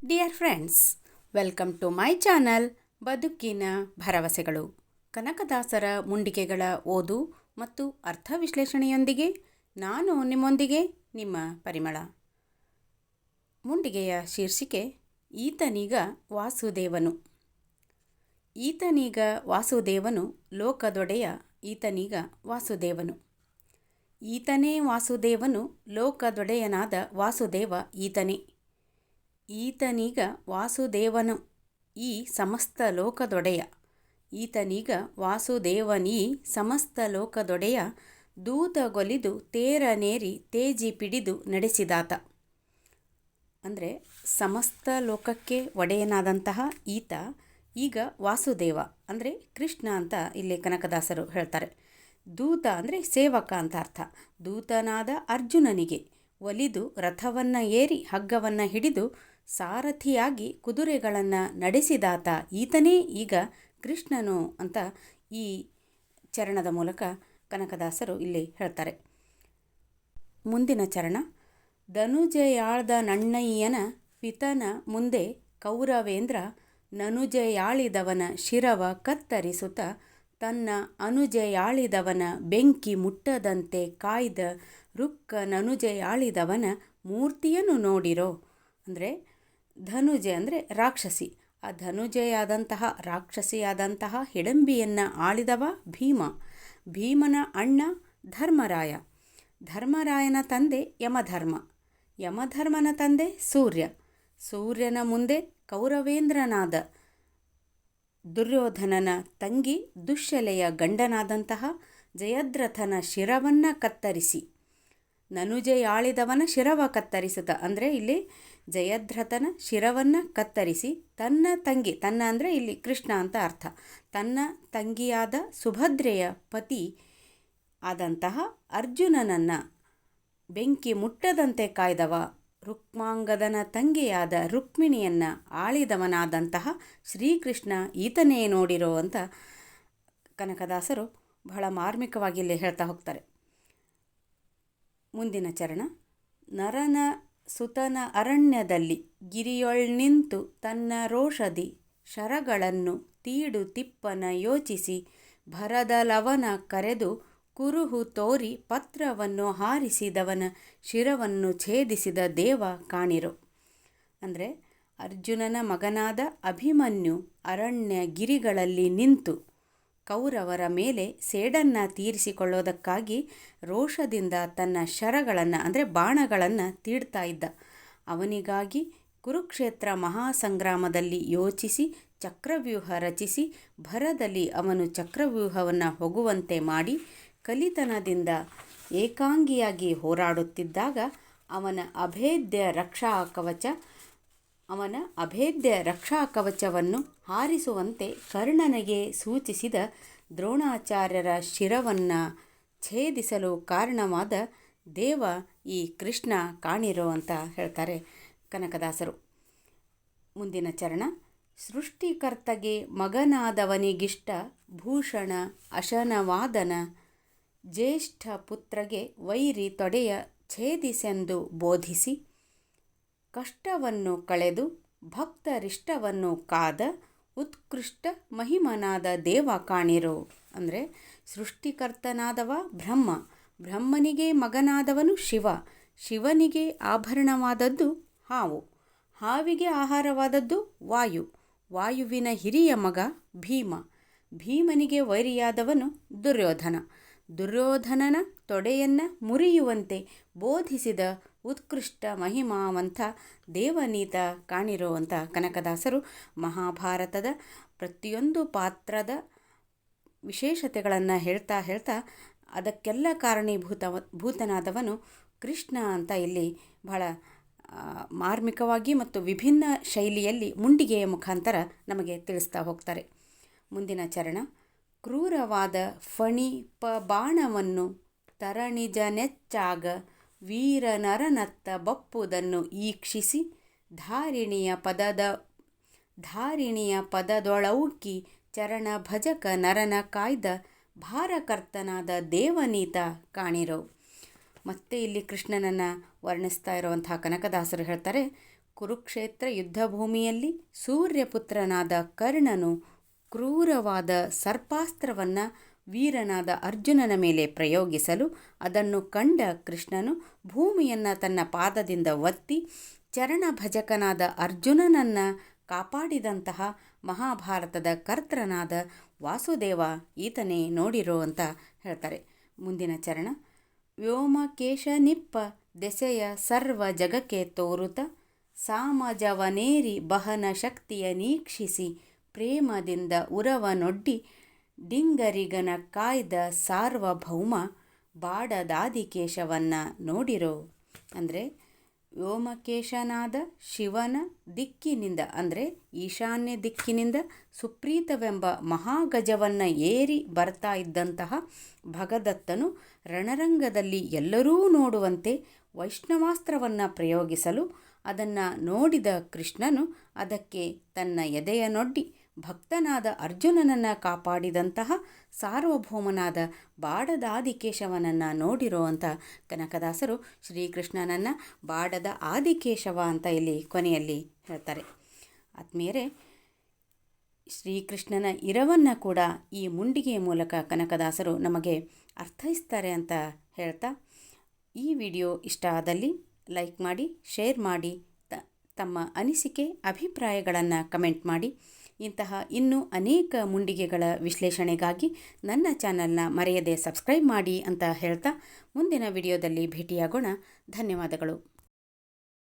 Dear friends, welcome to my channel ಬದುಕಿನ ಭರವಸೆಗಳು. ಕನಕದಾಸರ ಮುಂಡಿಗೆಗಳ ಓದು ಮತ್ತು ಅರ್ಥ ವಿಶ್ಲೇಷಣೆಯೊಂದಿಗೆ ನಾನು ನಿಮ್ಮೊಂದಿಗೆ ನಿಮ್ಮ ಪರಿಮಳ. ಮುಂಡಿಗೆಯ ಶೀರ್ಷಿಕೆ ಈತನೀಗ ವಾಸುದೇವನು. ಈತನೀಗ ವಾಸುದೇವನು ಲೋಕದೊಡೆಯ, ಈತನೀಗ ವಾಸುದೇವನು. ಈತನೇ ವಾಸುದೇವನು, ಲೋಕದೊಡೆಯನಾದ ವಾಸುದೇವ ಈತನೇ. ಈತನೀಗ ವಾಸುದೇವನು, ಈ ಸಮಸ್ತ ಲೋಕದೊಡೆಯ. ಈತನೀಗ ವಾಸುದೇವನೀ ಸಮಸ್ತ ಲೋಕದೊಡೆಯ, ದೂತಗೊಲಿದು ತೇರನೇರಿ ತೇಜಿ ಪಿಡಿದು ನಡೆಸಿದಾತ. ಅಂದರೆ ಸಮಸ್ತ ಲೋಕಕ್ಕೆ ಒಡೆಯನಾದಂತಹ ಈತ ಈಗ ವಾಸುದೇವ ಅಂದರೆ ಕೃಷ್ಣ ಅಂತ ಇಲ್ಲಿ ಕನಕದಾಸರು ಹೇಳ್ತಾರೆ. ದೂತ ಅಂದರೆ ಸೇವಕ ಅಂತ ಅರ್ಥ. ದೂತನಾದ ಅರ್ಜುನನಿಗೆ ಒಲಿದು ರಥವನ್ನು ಏರಿ ಹಗ್ಗವನ್ನು ಹಿಡಿದು ಸಾರಥಿಯಾಗಿ ಕುದುರೆಗಳನ್ನು ನಡೆಸಿದಾತ ಈತನೇ ಈಗ ಕೃಷ್ಣನು ಅಂತ ಈ ಚರಣದ ಮೂಲಕ ಕನಕದಾಸರು ಇಲ್ಲಿ ಹೇಳ್ತಾರೆ. ಮುಂದಿನ ಚರಣ. ಧನುಜಯಾಳ್ದ ನಣ್ಣಯ್ಯನ ಪಿತನ ಮುಂದೆ ಕೌರವೇಂದ್ರ ನನುಜಯಾಳಿದವನ ಶಿರವ ಕತ್ತರಿಸುತ್ತ ತನ್ನ ಅನುಜಯಾಳಿದವನ ಬೆಂಕಿ ಮುಟ್ಟದಂತೆ ಕಾಯ್ದ ರುಕ್ಕ ನನುಜಯಾಳಿದವನ ಮೂರ್ತಿಯನ್ನು ನೋಡಿರೋ. ಅಂದರೆ ಧನುಜೆ ಅಂದರೆ ರಾಕ್ಷಸಿ. ಆ ಧನುಜೆಯಾದಂತಹ ರಾಕ್ಷಸಿಯಾದಂತಹ ಹಿಡಂಬಿಯನ್ನು ಆಳಿದವ ಭೀಮ. ಭೀಮನ ಅಣ್ಣ ಧರ್ಮರಾಯ. ಧರ್ಮರಾಯನ ತಂದೆ ಯಮಧರ್ಮ. ಯಮಧರ್ಮನ ತಂದೆ ಸೂರ್ಯ. ಸೂರ್ಯನ ಮುಂದೆ ಕೌರವೇಂದ್ರನಾದ ದುರ್ಯೋಧನನ ತಂಗಿ ದುಶ್ಶಲೆಯ ಗಂಡನಾದಂತಹ ಜಯದ್ರಥನ ಶಿರವನ್ನು ಕತ್ತರಿಸಿ, ನನುಜೆಯಾಳಿದವನ ಶಿರವ ಕತ್ತರಿಸುತ್ತ ಅಂದರೆ ಇಲ್ಲಿ ಜಯದ್ರಥನ ಶಿರವನ್ನು ಕತ್ತರಿಸಿ ತನ್ನ ತಂಗಿ, ತನ್ನ ಅಂದರೆ ಇಲ್ಲಿ ಕೃಷ್ಣ ಅಂತ ಅರ್ಥ, ತನ್ನ ತಂಗಿಯಾದ ಸುಭದ್ರೆಯ ಪತಿ ಆದಂತಹ ಅರ್ಜುನನನ್ನು ಬೆಂಕಿ ಮುಟ್ಟದಂತೆ ಕಾಯ್ದವ, ರುಕ್ಮಾಂಗದನ ತಂಗಿಯಾದ ರುಕ್ಮಿಣಿಯನ್ನು ಆಳಿದವನಾದಂತಹ ಶ್ರೀಕೃಷ್ಣ ಈತನೇ ನೋಡಿರೋ ಅಂತ ಕನಕದಾಸರು ಬಹಳ ಮಾರ್ಮಿಕವಾಗಿ ಇಲ್ಲಿ ಹೇಳ್ತಾ ಹೋಗ್ತಾರೆ. ಮುಂದಿನ ಚರಣ. ನರನ ಸುತನ ಅರಣ್ಯದಲ್ಲಿ ಗಿರಿಯೊಳ್ನಿಂತು ತನ್ನ ರೋಷದಿ ಶರಗಳನ್ನು ತೀಡು ತಿಪ್ಪನ ಯೋಚಿಸಿ ಭರದಲವನ ಕರೆದು ಕುರುಹು ತೋರಿ ಪತ್ರವನ್ನು ಹಾರಿಸಿದವನ ಶಿರವನ್ನು ಛೇದಿಸಿದ ದೇವ ಕಾಣಿರೋ. ಅಂದರೆ ಅರ್ಜುನನ ಮಗನಾದ ಅಭಿಮನ್ಯು ಅರಣ್ಯ ಗಿರಿಗಳಲ್ಲಿ ನಿಂತು ಕೌರವರ ಮೇಲೆ ಸೇಡನ್ನು ತೀರಿಸಿಕೊಳ್ಳೋದಕ್ಕಾಗಿ ರೋಷದಿಂದ ತನ್ನ ಶರಗಳನ್ನು ಅಂದರೆ ಬಾಣಗಳನ್ನು ತೀಡ್ತಾ ಇದ್ದ. ಅವನಿಗಾಗಿ ಕುರುಕ್ಷೇತ್ರ ಮಹಾಸಂಗ್ರಾಮದಲ್ಲಿ ಯೋಚಿಸಿ ಚಕ್ರವ್ಯೂಹ ರಚಿಸಿ ಭರದಲ್ಲಿ ಅವನು ಚಕ್ರವ್ಯೂಹವನ್ನು ಹೋಗುವಂತೆ ಮಾಡಿ ಕಲಿತನದಿಂದ ಏಕಾಂಗಿಯಾಗಿ ಹೋರಾಡುತ್ತಿದ್ದಾಗ ಅವನ ಅಭೇದ್ಯ ರಕ್ಷಾ ಕವಚವನ್ನು ಹಾರಿಸುವಂತೆ ಕರ್ಣನಿಗೆ ಸೂಚಿಸಿದ ದ್ರೋಣಾಚಾರ್ಯರ ಶಿರವನ್ನು ಛೇದಿಸಲು ಕಾರಣವಾದ ದೇವ ಈ ಕೃಷ್ಣ ಕಾಣಿರೋ ಅಂತ ಹೇಳ್ತಾರೆ ಕನಕದಾಸರು. ಮುಂದಿನ ಚರಣ. ಸೃಷ್ಟಿಕರ್ತಗೆ ಮಗನಾದವನಿಗಿಷ್ಟ ಭೂಷಣ ಅಶನವಾದನ ಜ್ಯೇಷ್ಠ ಪುತ್ರಗೆ ವೈರಿ ತೊಡೆಯ ಛೇದಿಸೆಂದು ಬೋಧಿಸಿ ಕಷ್ಟವನ್ನು ಕಳೆದು ಭಕ್ತರಿಷ್ಟವನ್ನು ಕಾದ ಉತ್ಕೃಷ್ಟ ಮಹಿಮನಾದ ದೇವ ಕಾಣಿರೋ. ಅಂದರೆ ಸೃಷ್ಟಿಕರ್ತನಾದವ ಬ್ರಹ್ಮ, ಬ್ರಹ್ಮನಿಗೆ ಮಗನಾದವನು ಶಿವ, ಶಿವನಿಗೆ ಆಭರಣವಾದದ್ದು ಹಾವು, ಹಾವಿಗೆ ಆಹಾರವಾದದ್ದು ವಾಯು, ವಾಯುವಿನ ಹಿರಿಯ ಮಗ ಭೀಮ, ಭೀಮನಿಗೆ ವೈರಿಯಾದವನು ದುರ್ಯೋಧನ, ದುರ್ಯೋಧನನ ತೊಡೆಯನ್ನು ಮುರಿಯುವಂತೆ ಬೋಧಿಸಿದ ಉತ್ಕೃಷ್ಟ ಮಹಿಮಾವಂತ ದೇವನೀತ ಕಾಣಿರೋ ಅಂತ ಕನಕದಾಸರು ಮಹಾಭಾರತದ ಪ್ರತಿಯೊಂದು ಪಾತ್ರದ ವಿಶೇಷತೆಗಳನ್ನು ಹೇಳ್ತಾ ಅದಕ್ಕೆಲ್ಲ ಕಾರಣೀಭೂತನಾದವನು ಕೃಷ್ಣ ಅಂತ ಇಲ್ಲಿ ಬಹಳ ಮಾರ್ಮಿಕವಾಗಿ ಮತ್ತು ವಿಭಿನ್ನ ಶೈಲಿಯಲ್ಲಿ ಮುಂಡಿಗೆಯ ಮುಖಾಂತರ ನಮಗೆ ತಿಳಿಸ್ತಾ ಹೋಗ್ತಾರೆ. ಮುಂದಿನ ಚರಣ. ಕ್ರೂರವಾದ ಫಣಿಪ ಬಾಣವನ್ನು ತರಣಿಜ ನೆಚ್ಚಾಗ ವೀರನರನತ್ತ ಬಪ್ಪುದನ್ನು ಈಕ್ಷಿಸಿ ಧಾರಿಣಿಯ ಪದದೊಳೌಕಿ ಚರಣ ಭಜಕ ನರನ ಕಾಯ್ದ ಭಾರಕರ್ತನಾದ ದೇವನೀತ ಕಾಣಿರೋ. ಮತ್ತೆ ಇಲ್ಲಿ ಕೃಷ್ಣನನ್ನು ವರ್ಣಿಸ್ತಾ ಇರುವಂತಹ ಕನಕದಾಸರು ಹೇಳ್ತಾರೆ, ಕುರುಕ್ಷೇತ್ರ ಯುದ್ಧಭೂಮಿಯಲ್ಲಿ ಸೂರ್ಯಪುತ್ರನಾದ ಕರ್ಣನು ಕ್ರೂರವಾದ ಸರ್ಪಾಸ್ತ್ರವನ್ನು ವೀರನಾದ ಅರ್ಜುನನ ಮೇಲೆ ಪ್ರಯೋಗಿಸಲು ಅದನ್ನು ಕಂಡ ಕೃಷ್ಣನು ಭೂಮಿಯನ್ನು ತನ್ನ ಪಾದದಿಂದ ಒತ್ತಿ ಚರಣಭಜಕನಾದ ಅರ್ಜುನನನ್ನು ಕಾಪಾಡಿದಂತಹ ಮಹಾಭಾರತದ ಕರ್ತನಾದ ವಾಸುದೇವ ಈತನೇ ನೋಡಿರೋ ಅಂತ ಹೇಳ್ತಾರೆ. ಮುಂದಿನ ಚರಣ. ವ್ಯೋಮಕೇಶ ನಿಪ್ಪ ದೆಸೆಯ ಸರ್ವ ಜಗಕ್ಕೆ ತೋರುತ ಸಾಮಜವನೇರಿ ಬಹನ ಶಕ್ತಿಯ ನೀಕ್ಷಿಸಿ ಪ್ರೇಮದಿಂದ ಉರವನೊಡ್ಡಿ ಡಿಂಗರಿಗನ ಕಾಯ್ದ ಸಾರ್ವಭೌಮ ಬಾಡದಾದಿಕೇಶವನ್ನು ನೋಡಿರೋ. ಅಂದರೆ ವ್ಯೋಮಕೇಶನಾದ ಶಿವನ ದಿಕ್ಕಿನಿಂದ ಅಂದರೆ ಈಶಾನ್ಯ ದಿಕ್ಕಿನಿಂದ ಸುಪ್ರೀತವೆಂಬ ಮಹಾಗಜವನ್ನು ಏರಿ ಬರ್ತಾ ಇದ್ದಂತಹ ಭಗದತ್ತನು ರಣರಂಗದಲ್ಲಿ ಎಲ್ಲರೂ ನೋಡುವಂತೆ ವೈಷ್ಣವಾಸ್ತ್ರವನ್ನು ಪ್ರಯೋಗಿಸಲು ಅದನ್ನು ನೋಡಿದ ಕೃಷ್ಣನು ಅದಕ್ಕೆ ತನ್ನ ಎದೆಯನೊಡ್ಡಿ ಭಕ್ತನಾದ ಅರ್ಜುನನನ್ನು ಕಾಪಾಡಿದಂತಹ ಸಾರ್ವಭೌಮನಾದ ಬಾಡದ ಆದಿಕೇಶವನನ್ನು ನೋಡಿರೋ ಅಂತ ಕನಕದಾಸರು ಶ್ರೀಕೃಷ್ಣನನ್ನು ಬಾಡದ ಆದಿಕೇಶವ ಅಂತ ಇಲ್ಲಿ ಕೊನೆಯಲ್ಲಿ ಹೇಳ್ತಾರೆ. ಆತ್ಮೀಯರೇ, ಶ್ರೀಕೃಷ್ಣನ ಇರವನ್ನು ಕೂಡ ಈ ಮುಂಡಿಗೆಯ ಮೂಲಕ ಕನಕದಾಸರು ನಮಗೆ ಅರ್ಥೈಸ್ತಾರೆ ಅಂತ ಹೇಳ್ತಾ, ಈ ವಿಡಿಯೋ ಇಷ್ಟ ಆದಲ್ಲಿ ಲೈಕ್ ಮಾಡಿ, ಶೇರ್ ಮಾಡಿ, ತಮ್ಮ ಅನಿಸಿಕೆ ಅಭಿಪ್ರಾಯಗಳನ್ನು ಕಮೆಂಟ್ ಮಾಡಿ. ಇಂತಹ ಇನ್ನೂ ಅನೇಕ ಮುಂಡಿಗೆಗಳ ವಿಶ್ಲೇಷಣೆಗಾಗಿ ನನ್ನ ಚಾನಲ್ನ ಮರೆಯದೆ ಸಬ್ಸ್ಕ್ರೈಬ್ ಮಾಡಿ ಅಂತ ಹೇಳ್ತಾ ಮುಂದಿನ ವಿಡಿಯೋದಲ್ಲಿ ಭೇಟಿಯಾಗೋಣ. ಧನ್ಯವಾದಗಳು.